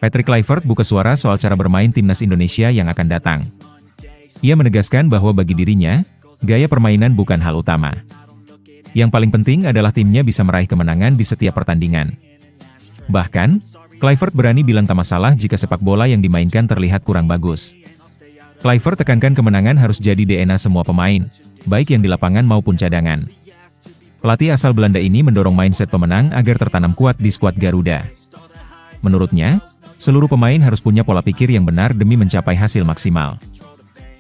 Patrick Kluivert buka suara soal cara bermain timnas Indonesia yang akan datang. Ia menegaskan bahwa bagi dirinya, gaya permainan bukan hal utama. Yang paling penting adalah timnya bisa meraih kemenangan di setiap pertandingan. Bahkan, Kluivert berani bilang tak masalah jika sepak bola yang dimainkan terlihat kurang bagus. Kluivert tekankan kemenangan harus jadi DNA semua pemain, baik yang di lapangan maupun cadangan. Pelatih asal Belanda ini mendorong mindset pemenang agar tertanam kuat di skuad Garuda. Menurutnya, seluruh pemain harus punya pola pikir yang benar demi mencapai hasil maksimal.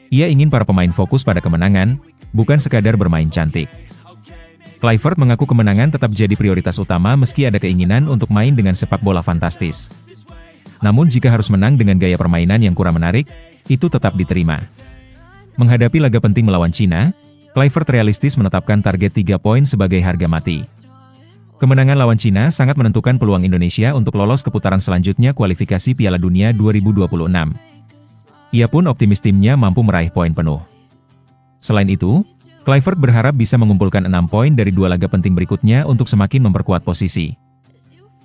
Ia ingin para pemain fokus pada kemenangan, bukan sekadar bermain cantik. Kluivert mengaku kemenangan tetap jadi prioritas utama meski ada keinginan untuk main dengan sepak bola fantastis. Namun jika harus menang dengan gaya permainan yang kurang menarik, itu tetap diterima. Menghadapi laga penting melawan Cina, Kluivert realistis menetapkan target 3 poin sebagai harga mati. Kemenangan lawan Cina sangat menentukan peluang Indonesia untuk lolos ke putaran selanjutnya kualifikasi Piala Dunia 2026. Ia pun optimis timnya mampu meraih poin penuh. Selain itu, Kluivert berharap bisa mengumpulkan 6 poin dari 2 laga penting berikutnya untuk semakin memperkuat posisi.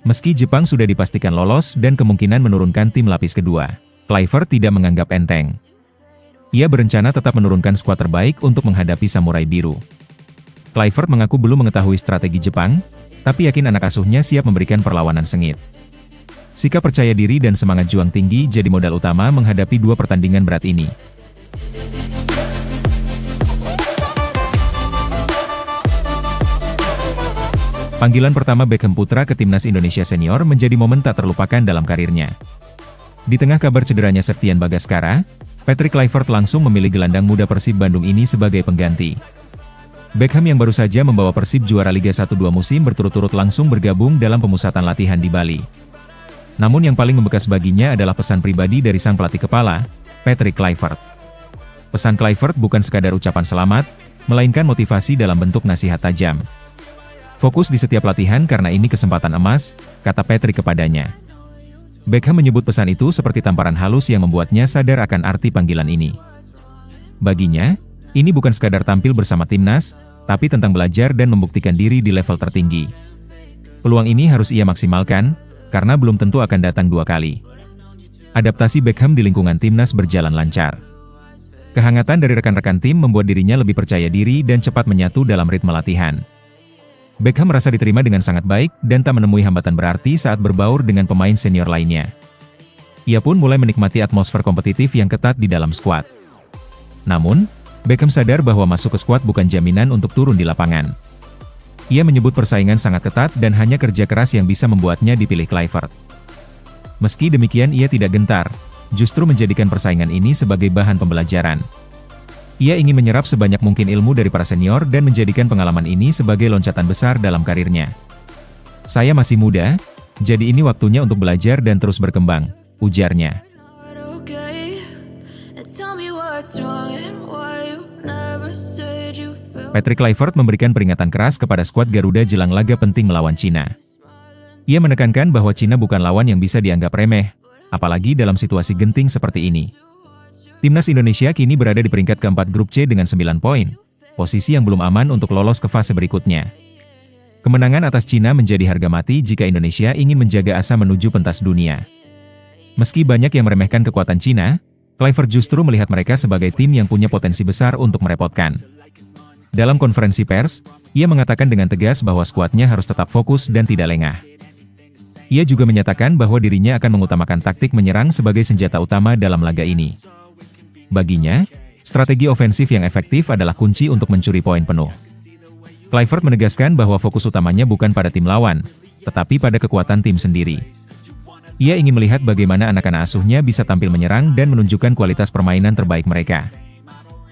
Meski Jepang sudah dipastikan lolos dan kemungkinan menurunkan tim lapis kedua, Kluivert tidak menganggap enteng. Ia berencana tetap menurunkan skuad terbaik untuk menghadapi Samurai Biru. Kluivert mengaku belum mengetahui strategi Jepang, tapi yakin anak asuhnya siap memberikan perlawanan sengit. Sikap percaya diri dan semangat juang tinggi jadi modal utama menghadapi 2 pertandingan berat ini. Panggilan pertama Beckham Putra ke timnas Indonesia senior menjadi momen tak terlupakan dalam karirnya. Di tengah kabar cederanya Septian Bagaskara, Patrick Kluivert langsung memilih gelandang muda Persib Bandung ini sebagai pengganti. Beckham yang baru saja membawa Persib juara Liga 1 2 musim berturut-turut langsung bergabung dalam pemusatan latihan di Bali. Namun yang paling membekas baginya adalah pesan pribadi dari sang pelatih kepala, Patrick Kluivert. Pesan Kluivert bukan sekadar ucapan selamat, melainkan motivasi dalam bentuk nasihat tajam. Fokus di setiap latihan karena ini kesempatan emas, kata Patrick kepadanya. Beckham menyebut pesan itu seperti tamparan halus yang membuatnya sadar akan arti panggilan ini. Baginya, ini bukan sekadar tampil bersama timnas, tapi tentang belajar dan membuktikan diri di level tertinggi. Peluang ini harus ia maksimalkan, karena belum tentu akan datang 2 kali. Adaptasi Beckham di lingkungan timnas berjalan lancar. Kehangatan dari rekan-rekan tim membuat dirinya lebih percaya diri dan cepat menyatu dalam ritme latihan. Beckham merasa diterima dengan sangat baik dan tak menemui hambatan berarti saat berbaur dengan pemain senior lainnya. Ia pun mulai menikmati atmosfer kompetitif yang ketat di dalam skuad. Namun, Beckham sadar bahwa masuk ke skuad bukan jaminan untuk turun di lapangan. Ia menyebut persaingan sangat ketat dan hanya kerja keras yang bisa membuatnya dipilih Kluivert. Meski demikian ia tidak gentar, justru menjadikan persaingan ini sebagai bahan pembelajaran. Ia ingin menyerap sebanyak mungkin ilmu dari para senior dan menjadikan pengalaman ini sebagai loncatan besar dalam karirnya. Saya masih muda, jadi ini waktunya untuk belajar dan terus berkembang, ujarnya. Patrick Kluivert memberikan peringatan keras kepada skuad Garuda jelang laga penting melawan Cina. Ia menekankan bahwa Cina bukan lawan yang bisa dianggap remeh, apalagi dalam situasi genting seperti ini. Timnas Indonesia kini berada di peringkat keempat grup C dengan 9 poin, posisi yang belum aman untuk lolos ke fase berikutnya. Kemenangan atas Cina menjadi harga mati jika Indonesia ingin menjaga asa menuju pentas dunia. Meski banyak yang meremehkan kekuatan Cina, Kluivert justru melihat mereka sebagai tim yang punya potensi besar untuk merepotkan. Dalam konferensi pers, ia mengatakan dengan tegas bahwa skuadnya harus tetap fokus dan tidak lengah. Ia juga menyatakan bahwa dirinya akan mengutamakan taktik menyerang sebagai senjata utama dalam laga ini. Baginya, strategi ofensif yang efektif adalah kunci untuk mencuri poin penuh. Kluivert menegaskan bahwa fokus utamanya bukan pada tim lawan, tetapi pada kekuatan tim sendiri. Ia ingin melihat bagaimana anak-anak asuhnya bisa tampil menyerang dan menunjukkan kualitas permainan terbaik mereka.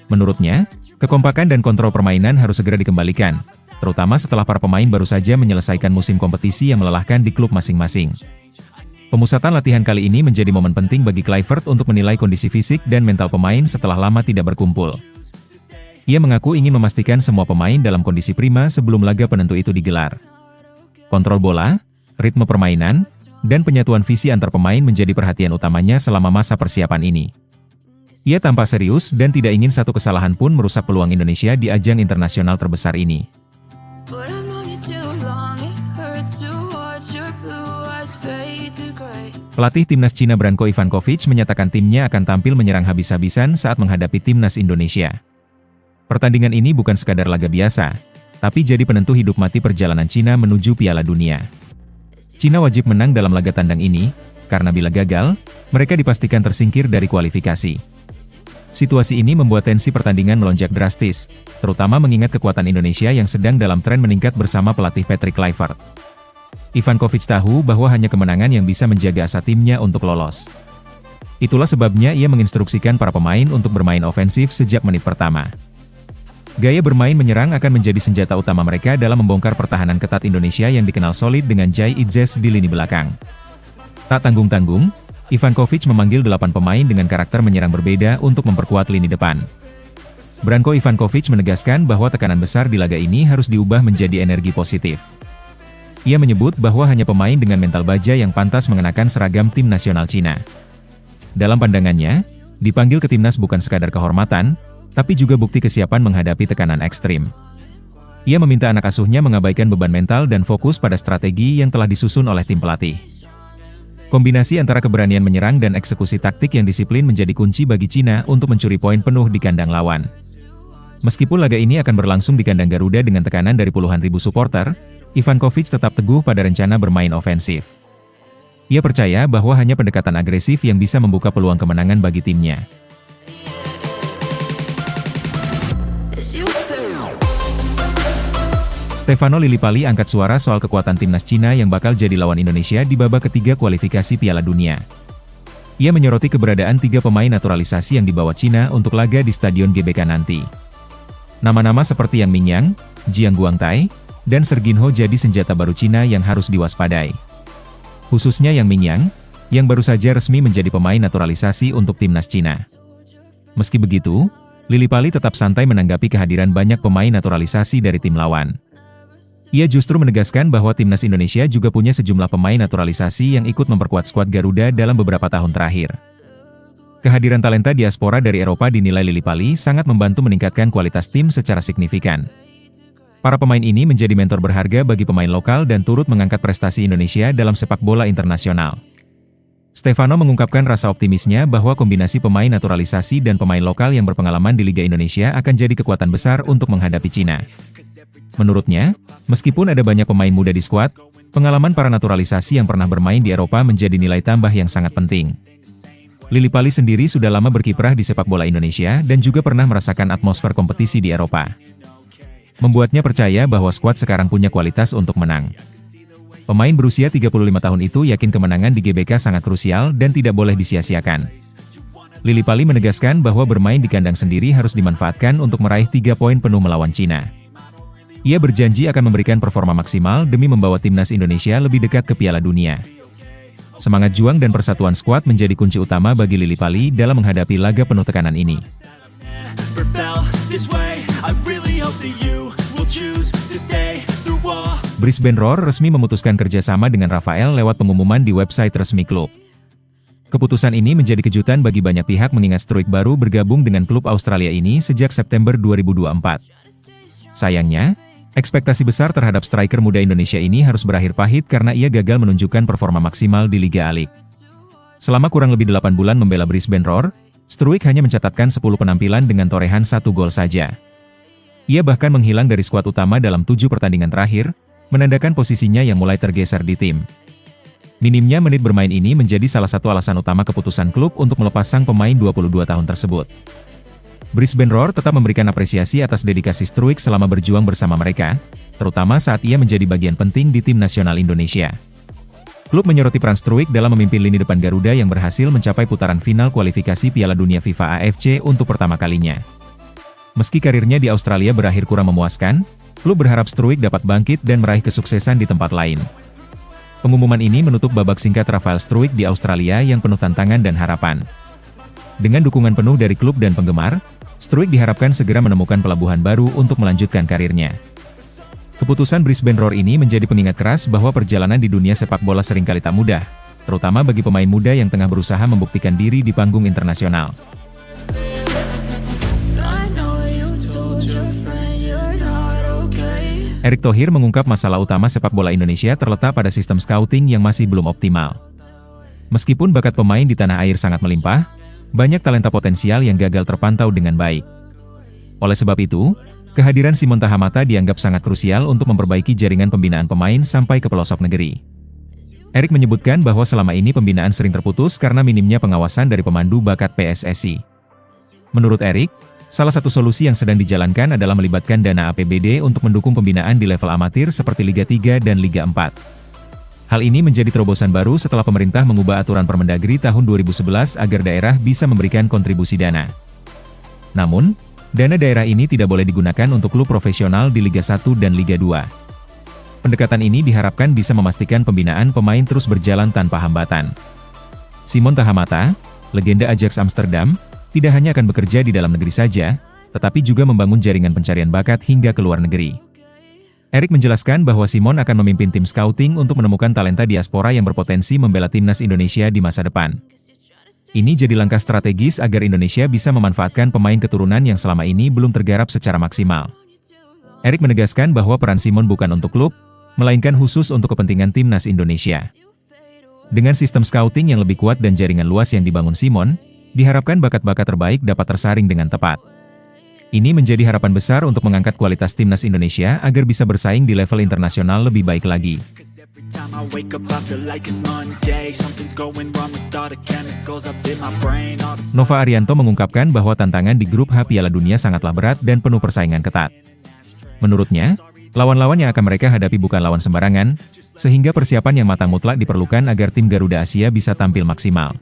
Menurutnya, kekompakan dan kontrol permainan harus segera dikembalikan, terutama setelah para pemain baru saja menyelesaikan musim kompetisi yang melelahkan di klub masing-masing. Pemusatan latihan kali ini menjadi momen penting bagi Kluivert untuk menilai kondisi fisik dan mental pemain setelah lama tidak berkumpul. Ia mengaku ingin memastikan semua pemain dalam kondisi prima sebelum laga penentu itu digelar. Kontrol bola, ritme permainan, dan penyatuan visi antar pemain menjadi perhatian utamanya selama masa persiapan ini. Ia tampak serius dan tidak ingin satu kesalahan pun merusak peluang Indonesia di ajang internasional terbesar ini. But I've known you too long, it hurts to watch your blue eyes fade to gray. Pelatih timnas Cina Branko Ivankovic menyatakan timnya akan tampil menyerang habis-habisan saat menghadapi timnas Indonesia. Pertandingan ini bukan sekadar laga biasa, tapi jadi penentu hidup mati perjalanan Cina menuju Piala Dunia. Cina wajib menang dalam laga tandang ini, karena bila gagal, mereka dipastikan tersingkir dari kualifikasi. Situasi ini membuat tensi pertandingan melonjak drastis, terutama mengingat kekuatan Indonesia yang sedang dalam tren meningkat bersama pelatih Patrick Kluivert. Ivankovic tahu bahwa hanya kemenangan yang bisa menjaga asa timnya untuk lolos. Itulah sebabnya ia menginstruksikan para pemain untuk bermain ofensif sejak menit pertama. Gaya bermain menyerang akan menjadi senjata utama mereka dalam membongkar pertahanan ketat Indonesia yang dikenal solid dengan Jai Idzes di lini belakang. Tak tanggung-tanggung, Ivankovic memanggil 8 pemain dengan karakter menyerang berbeda untuk memperkuat lini depan. Branko Ivankovic menegaskan bahwa tekanan besar di laga ini harus diubah menjadi energi positif. Ia menyebut bahwa hanya pemain dengan mental baja yang pantas mengenakan seragam tim nasional Cina. Dalam pandangannya, dipanggil ke timnas bukan sekadar kehormatan, tapi juga bukti kesiapan menghadapi tekanan ekstrim. Ia meminta anak asuhnya mengabaikan beban mental dan fokus pada strategi yang telah disusun oleh tim pelatih. Kombinasi antara keberanian menyerang dan eksekusi taktik yang disiplin menjadi kunci bagi Cina untuk mencuri poin penuh di kandang lawan. Meskipun laga ini akan berlangsung di kandang Garuda dengan tekanan dari puluhan ribu supporter, Ivankovic tetap teguh pada rencana bermain ofensif. Ia percaya bahwa hanya pendekatan agresif yang bisa membuka peluang kemenangan bagi timnya. Stefano Lillipali angkat suara soal kekuatan timnas Cina yang bakal jadi lawan Indonesia di babak ketiga kualifikasi Piala Dunia. Ia menyoroti keberadaan 3 pemain naturalisasi yang dibawa Cina untuk laga di Stadion GBK nanti. Nama-nama seperti Yang Mingyang, Jiang Guangtai, dan Serginho jadi senjata baru Cina yang harus diwaspadai. Khususnya Yang Mingyang, yang baru saja resmi menjadi pemain naturalisasi untuk timnas Cina. Meski begitu, Lillipali tetap santai menanggapi kehadiran banyak pemain naturalisasi dari tim lawan. Ia justru menegaskan bahwa timnas Indonesia juga punya sejumlah pemain naturalisasi yang ikut memperkuat skuad Garuda dalam beberapa tahun terakhir. Kehadiran talenta diaspora dari Eropa dinilai Lillipali sangat membantu meningkatkan kualitas tim secara signifikan. Para pemain ini menjadi mentor berharga bagi pemain lokal dan turut mengangkat prestasi Indonesia dalam sepak bola internasional. Stefano mengungkapkan rasa optimisnya bahwa kombinasi pemain naturalisasi dan pemain lokal yang berpengalaman di Liga Indonesia akan jadi kekuatan besar untuk menghadapi Cina. Menurutnya, meskipun ada banyak pemain muda di skuad, pengalaman para naturalisasi yang pernah bermain di Eropa menjadi nilai tambah yang sangat penting. Lillipali sendiri sudah lama berkiprah di sepak bola Indonesia dan juga pernah merasakan atmosfer kompetisi di Eropa. Membuatnya percaya bahwa skuad sekarang punya kualitas untuk menang. Pemain berusia 35 tahun itu yakin kemenangan di GBK sangat krusial dan tidak boleh disia-siakan. Lillipali menegaskan bahwa bermain di kandang sendiri harus dimanfaatkan untuk meraih 3 poin penuh melawan Cina. Ia berjanji akan memberikan performa maksimal demi membawa timnas Indonesia lebih dekat ke Piala Dunia. Semangat juang dan persatuan skuad menjadi kunci utama bagi Lillipali dalam menghadapi laga penuh tekanan ini. Brisbane Roar resmi memutuskan kerjasama dengan Rafael lewat pengumuman di website resmi klub. Keputusan ini menjadi kejutan bagi banyak pihak mengingat Struijk baru bergabung dengan klub Australia ini sejak September 2024. Sayangnya, ekspektasi besar terhadap striker muda Indonesia ini harus berakhir pahit karena ia gagal menunjukkan performa maksimal di Liga A-League. Selama kurang lebih 8 bulan membela Brisbane Roar, Struijk hanya mencatatkan 10 penampilan dengan torehan 1 gol saja. Ia bahkan menghilang dari skuad utama dalam 7 pertandingan terakhir, menandakan posisinya yang mulai tergeser di tim. Minimnya menit bermain ini menjadi salah satu alasan utama keputusan klub untuk melepas sang pemain 22 tahun tersebut. Brisbane Roar tetap memberikan apresiasi atas dedikasi Struijk selama berjuang bersama mereka, terutama saat ia menjadi bagian penting di tim nasional Indonesia. Klub menyoroti peran Struijk dalam memimpin lini depan Garuda yang berhasil mencapai putaran final kualifikasi Piala Dunia FIFA AFC untuk pertama kalinya. Meski karirnya di Australia berakhir kurang memuaskan, klub berharap Struijk dapat bangkit dan meraih kesuksesan di tempat lain. Pengumuman ini menutup babak singkat Rafael Struijk di Australia yang penuh tantangan dan harapan. Dengan dukungan penuh dari klub dan penggemar, Struijk diharapkan segera menemukan pelabuhan baru untuk melanjutkan karirnya. Keputusan Brisbane Roar ini menjadi pengingat keras bahwa perjalanan di dunia sepak bola seringkali tak mudah, terutama bagi pemain muda yang tengah berusaha membuktikan diri di panggung internasional. Erick Thohir mengungkap masalah utama sepak bola Indonesia terletak pada sistem scouting yang masih belum optimal. Meskipun bakat pemain di tanah air sangat melimpah, banyak talenta potensial yang gagal terpantau dengan baik. Oleh sebab itu, kehadiran Simon Tahamata dianggap sangat krusial untuk memperbaiki jaringan pembinaan pemain sampai ke pelosok negeri. Erik menyebutkan bahwa selama ini pembinaan sering terputus karena minimnya pengawasan dari pemandu bakat PSSI. Menurut Erik, salah satu solusi yang sedang dijalankan adalah melibatkan dana APBD untuk mendukung pembinaan di level amatir seperti Liga 3 dan Liga 4. Hal ini menjadi terobosan baru setelah pemerintah mengubah aturan Permendagri tahun 2011 agar daerah bisa memberikan kontribusi dana. Namun, dana daerah ini tidak boleh digunakan untuk klub profesional di Liga 1 dan Liga 2. Pendekatan ini diharapkan bisa memastikan pembinaan pemain terus berjalan tanpa hambatan. Simon Tahamata, legenda Ajax Amsterdam, tidak hanya akan bekerja di dalam negeri saja, tetapi juga membangun jaringan pencarian bakat hingga ke luar negeri. Erik menjelaskan bahwa Simon akan memimpin tim scouting untuk menemukan talenta diaspora yang berpotensi membela timnas Indonesia di masa depan. Ini jadi langkah strategis agar Indonesia bisa memanfaatkan pemain keturunan yang selama ini belum tergarap secara maksimal. Erik menegaskan bahwa peran Simon bukan untuk klub, melainkan khusus untuk kepentingan timnas Indonesia. Dengan sistem scouting yang lebih kuat dan jaringan luas yang dibangun Simon, diharapkan bakat-bakat terbaik dapat tersaring dengan tepat. Ini menjadi harapan besar untuk mengangkat kualitas timnas Indonesia agar bisa bersaing di level internasional lebih baik lagi. Nova Arianto mengungkapkan bahwa tantangan di grup H Piala Dunia sangatlah berat dan penuh persaingan ketat. Menurutnya, lawan-lawan yang akan mereka hadapi bukan lawan sembarangan, sehingga persiapan yang matang mutlak diperlukan agar tim Garuda Asia bisa tampil maksimal.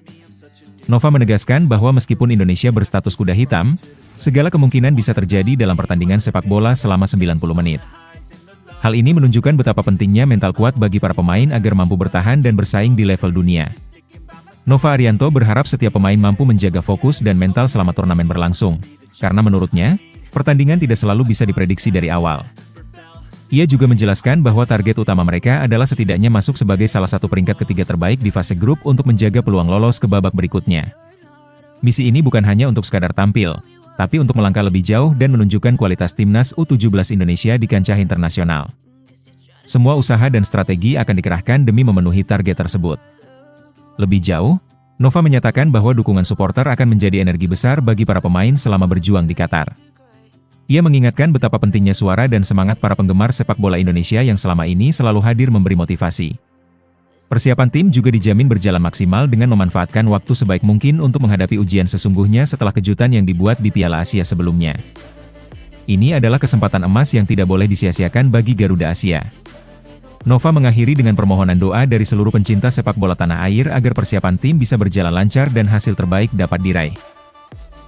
Nova menegaskan bahwa meskipun Indonesia berstatus kuda hitam, segala kemungkinan bisa terjadi dalam pertandingan sepak bola selama 90 menit. Hal ini menunjukkan betapa pentingnya mental kuat bagi para pemain agar mampu bertahan dan bersaing di level dunia. Nova Arianto berharap setiap pemain mampu menjaga fokus dan mental selama turnamen berlangsung, karena menurutnya, pertandingan tidak selalu bisa diprediksi dari awal. Ia juga menjelaskan bahwa target utama mereka adalah setidaknya masuk sebagai salah satu peringkat ketiga terbaik di fase grup untuk menjaga peluang lolos ke babak berikutnya. Misi ini bukan hanya untuk sekadar tampil, tapi untuk melangkah lebih jauh dan menunjukkan kualitas timnas U17 Indonesia di kancah internasional. Semua usaha dan strategi akan dikerahkan demi memenuhi target tersebut. Lebih jauh, Nova menyatakan bahwa dukungan supporter akan menjadi energi besar bagi para pemain selama berjuang di Qatar. Ia mengingatkan betapa pentingnya suara dan semangat para penggemar sepak bola Indonesia yang selama ini selalu hadir memberi motivasi. Persiapan tim juga dijamin berjalan maksimal dengan memanfaatkan waktu sebaik mungkin untuk menghadapi ujian sesungguhnya setelah kejutan yang dibuat di Piala Asia sebelumnya. Ini adalah kesempatan emas yang tidak boleh disia-siakan bagi Garuda Asia. Nova mengakhiri dengan permohonan doa dari seluruh pencinta sepak bola tanah air agar persiapan tim bisa berjalan lancar dan hasil terbaik dapat diraih.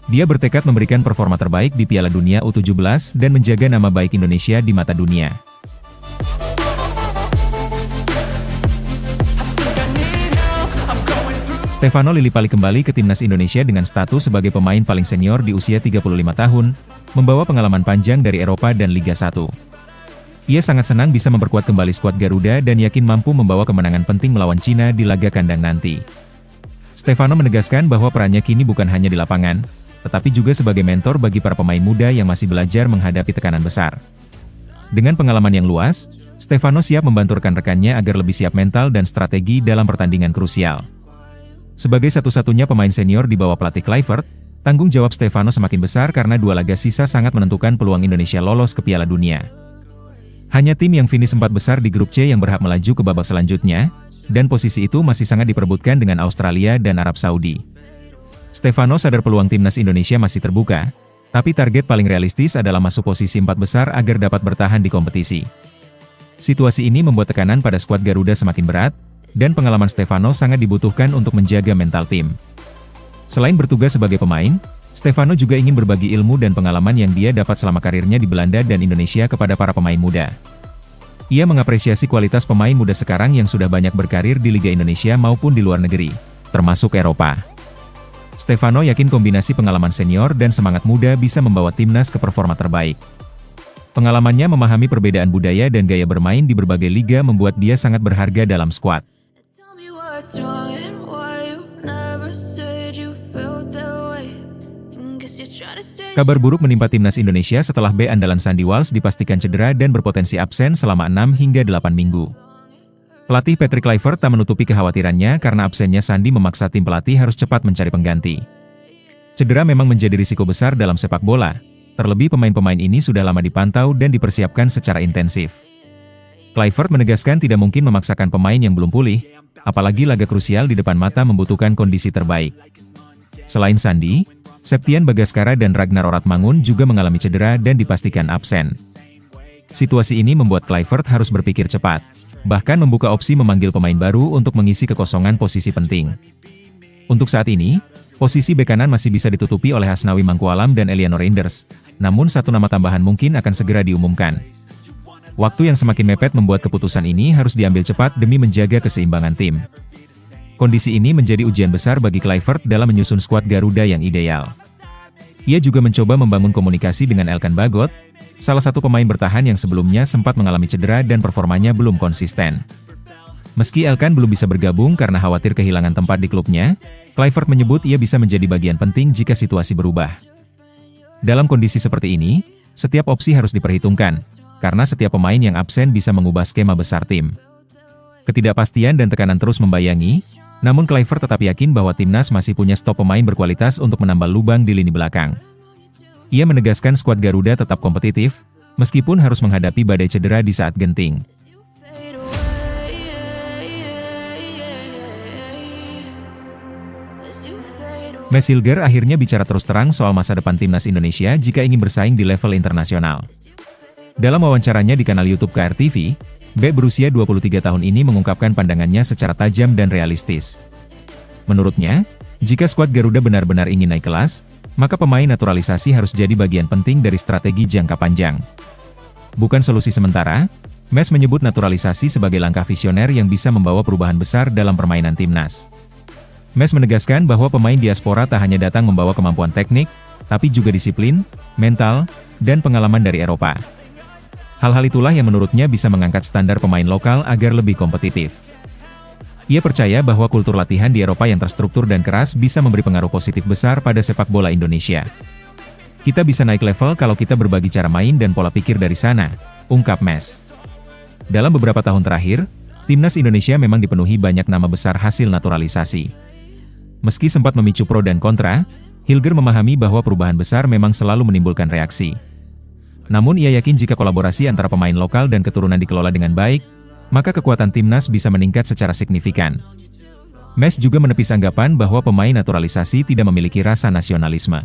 Dia bertekad memberikan performa terbaik di Piala Dunia U17 dan menjaga nama baik Indonesia di mata dunia. Stefano Lillipali kembali ke timnas Indonesia dengan status sebagai pemain paling senior di usia 35 tahun, membawa pengalaman panjang dari Eropa dan Liga 1. Ia sangat senang bisa memperkuat kembali skuad Garuda dan yakin mampu membawa kemenangan penting melawan Cina di laga kandang nanti. Stefano menegaskan bahwa perannya kini bukan hanya di lapangan, tetapi juga sebagai mentor bagi para pemain muda yang masih belajar menghadapi tekanan besar. Dengan pengalaman yang luas, Stefano siap membantu rekan-rekannya agar lebih siap mental dan strategi dalam pertandingan krusial. Sebagai satu-satunya pemain senior di bawah pelatih Kluivert, tanggung jawab Stefano semakin besar karena dua laga sisa sangat menentukan peluang Indonesia lolos ke Piala Dunia. Hanya tim yang finish 4 besar di grup C yang berhak melaju ke babak selanjutnya, dan posisi itu masih sangat diperebutkan dengan Australia dan Arab Saudi. Stefano sadar peluang timnas Indonesia masih terbuka, tapi target paling realistis adalah masuk posisi 4 besar agar dapat bertahan di kompetisi. Situasi ini membuat tekanan pada skuad Garuda semakin berat, dan pengalaman Stefano sangat dibutuhkan untuk menjaga mental tim. Selain bertugas sebagai pemain, Stefano juga ingin berbagi ilmu dan pengalaman yang dia dapat selama karirnya di Belanda dan Indonesia kepada para pemain muda. Ia mengapresiasi kualitas pemain muda sekarang yang sudah banyak berkarir di Liga Indonesia maupun di luar negeri, termasuk Eropa. Stefano yakin kombinasi pengalaman senior dan semangat muda bisa membawa timnas ke performa terbaik. Pengalamannya memahami perbedaan budaya dan gaya bermain di berbagai liga membuat dia sangat berharga dalam skuad. Kabar buruk menimpa timnas Indonesia setelah andalan Sandy Walsh dipastikan cedera dan berpotensi absen selama 6 hingga 8 minggu. Pelatih Patrick Kluivert tak menutupi kekhawatirannya karena absennya Sandi memaksa tim pelatih harus cepat mencari pengganti. Cedera memang menjadi risiko besar dalam sepak bola, terlebih pemain-pemain ini sudah lama dipantau dan dipersiapkan secara intensif. Kluivert menegaskan tidak mungkin memaksakan pemain yang belum pulih, apalagi laga krusial di depan mata membutuhkan kondisi terbaik. Selain Sandi, Septian Bagaskara dan Ragnar Oratmangun juga mengalami cedera dan dipastikan absen. Situasi ini membuat Kluivert harus berpikir cepat, bahkan membuka opsi memanggil pemain baru untuk mengisi kekosongan posisi penting. Untuk saat ini, posisi bek kanan masih bisa ditutupi oleh Hasnawi Mangkualam dan Eliano Reinders, namun satu nama tambahan mungkin akan segera diumumkan. Waktu yang semakin mepet membuat keputusan ini harus diambil cepat demi menjaga keseimbangan tim. Kondisi ini menjadi ujian besar bagi Kluivert dalam menyusun skuad Garuda yang ideal. Ia juga mencoba membangun komunikasi dengan Elkan Bagot, salah satu pemain bertahan yang sebelumnya sempat mengalami cedera dan performanya belum konsisten. Meski Elkan belum bisa bergabung karena khawatir kehilangan tempat di klubnya, Kluivert menyebut ia bisa menjadi bagian penting jika situasi berubah. Dalam kondisi seperti ini, setiap opsi harus diperhitungkan, karena setiap pemain yang absen bisa mengubah skema besar tim. Ketidakpastian dan tekanan terus membayangi, namun Kluivert tetap yakin bahwa timnas masih punya stok pemain berkualitas untuk menambal lubang di lini belakang. Ia menegaskan skuad Garuda tetap kompetitif, meskipun harus menghadapi badai cedera di saat genting. Mes Hilger akhirnya bicara terus terang soal masa depan timnas Indonesia jika ingin bersaing di level internasional. Dalam wawancaranya di kanal YouTube KRTV, bek berusia 23 tahun ini mengungkapkan pandangannya secara tajam dan realistis. Menurutnya, jika skuad Garuda benar-benar ingin naik kelas, maka pemain naturalisasi harus jadi bagian penting dari strategi jangka panjang. Bukan solusi sementara, Mes menyebut naturalisasi sebagai langkah visioner yang bisa membawa perubahan besar dalam permainan timnas. Mes menegaskan bahwa pemain diaspora tak hanya datang membawa kemampuan teknik, tapi juga disiplin, mental, dan pengalaman dari Eropa. Hal-hal itulah yang menurutnya bisa mengangkat standar pemain lokal agar lebih kompetitif. Ia percaya bahwa kultur latihan di Eropa yang terstruktur dan keras bisa memberi pengaruh positif besar pada sepak bola Indonesia. Kita bisa naik level kalau kita berbagi cara main dan pola pikir dari sana, ungkap Mes. Dalam beberapa tahun terakhir, timnas Indonesia memang dipenuhi banyak nama besar hasil naturalisasi. Meski sempat memicu pro dan kontra, Hilger memahami bahwa perubahan besar memang selalu menimbulkan reaksi. Namun ia yakin jika kolaborasi antara pemain lokal dan keturunan dikelola dengan baik, maka kekuatan timnas bisa meningkat secara signifikan. Mes juga menepis anggapan bahwa pemain naturalisasi tidak memiliki rasa nasionalisme.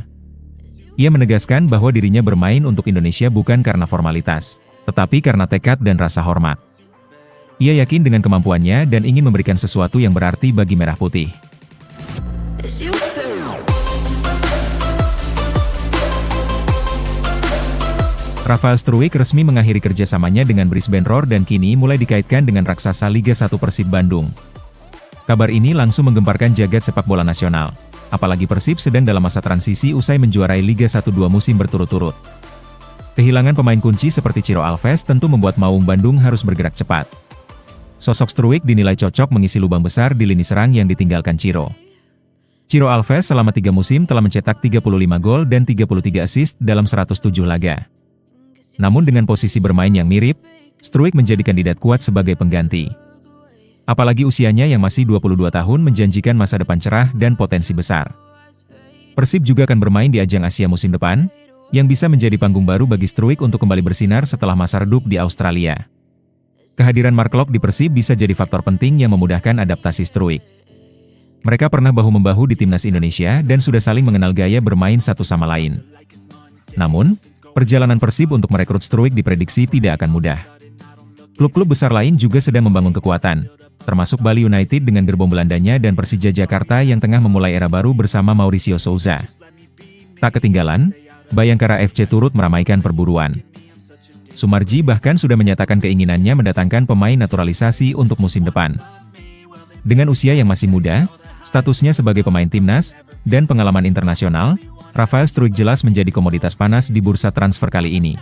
Ia menegaskan bahwa dirinya bermain untuk Indonesia bukan karena formalitas, tetapi karena tekad dan rasa hormat. Ia yakin dengan kemampuannya dan ingin memberikan sesuatu yang berarti bagi Merah Putih. Rafael Struijk resmi mengakhiri kerjasamanya dengan Brisbane Roar dan kini mulai dikaitkan dengan raksasa Liga 1 Persib Bandung. Kabar ini langsung menggemparkan jagat sepak bola nasional, apalagi Persib sedang dalam masa transisi usai menjuarai Liga 1 2 musim berturut-turut. Kehilangan pemain kunci seperti Ciro Alves tentu membuat Maung Bandung harus bergerak cepat. Sosok Struijk dinilai cocok mengisi lubang besar di lini serang yang ditinggalkan Ciro. Ciro Alves selama 3 musim telah mencetak 35 gol dan 33 assist dalam 107 laga. Namun dengan posisi bermain yang mirip, Struijk menjadi kandidat kuat sebagai pengganti. Apalagi usianya yang masih 22 tahun menjanjikan masa depan cerah dan potensi besar. Persib juga akan bermain di ajang Asia musim depan, yang bisa menjadi panggung baru bagi Struijk untuk kembali bersinar setelah masa redup di Australia. Kehadiran Mark Klok di Persib bisa jadi faktor penting yang memudahkan adaptasi Struijk. Mereka pernah bahu-membahu di timnas Indonesia dan sudah saling mengenal gaya bermain satu sama lain. Namun, perjalanan Persib untuk merekrut Struijk diprediksi tidak akan mudah. Klub-klub besar lain juga sedang membangun kekuatan, termasuk Bali United dengan gerbong Belandanya dan Persija Jakarta yang tengah memulai era baru bersama Mauricio Souza. Tak ketinggalan, Bayangkara FC turut meramaikan perburuan. Sumarji bahkan sudah menyatakan keinginannya mendatangkan pemain naturalisasi untuk musim depan. Dengan usia yang masih muda, statusnya sebagai pemain timnas, dan pengalaman internasional, Rafael Struijk jelas menjadi komoditas panas di bursa transfer kali ini.